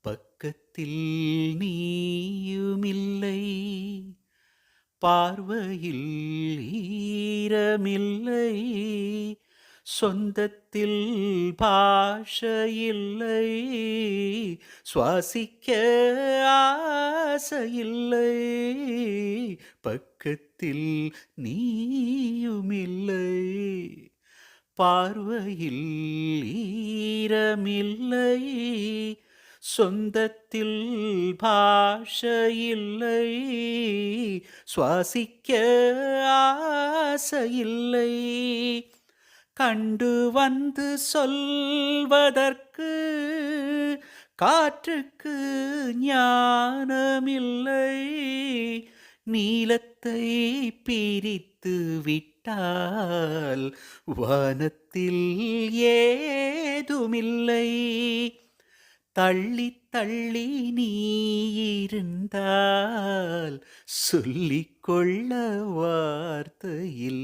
பக்கத்தில் நீயுமில்லை, பார்வையில் ஈரமில்லை, சொந்தத்தில் பாஷையில்லை, சுவாசிக்க ஆசையில்லை, பக்கத்தில் நீயுமில்லை, பார்வையில் ஈரமில்லை, சொந்தத்தில் பாஷையில்லை, சுவாசிக்க ஆசையில்லை, கண்டு வந்து சொல்வதற்கு காற்றுக்கு ஞானமில்லை, நீலத்தை பிரித்து விட்டால் வானத்தில் ஏதுமில்லை, தள்ளி தள்ளி நீ இருந்தால் சொல்லிக்கொள்ள வார்த்தை இல்லை.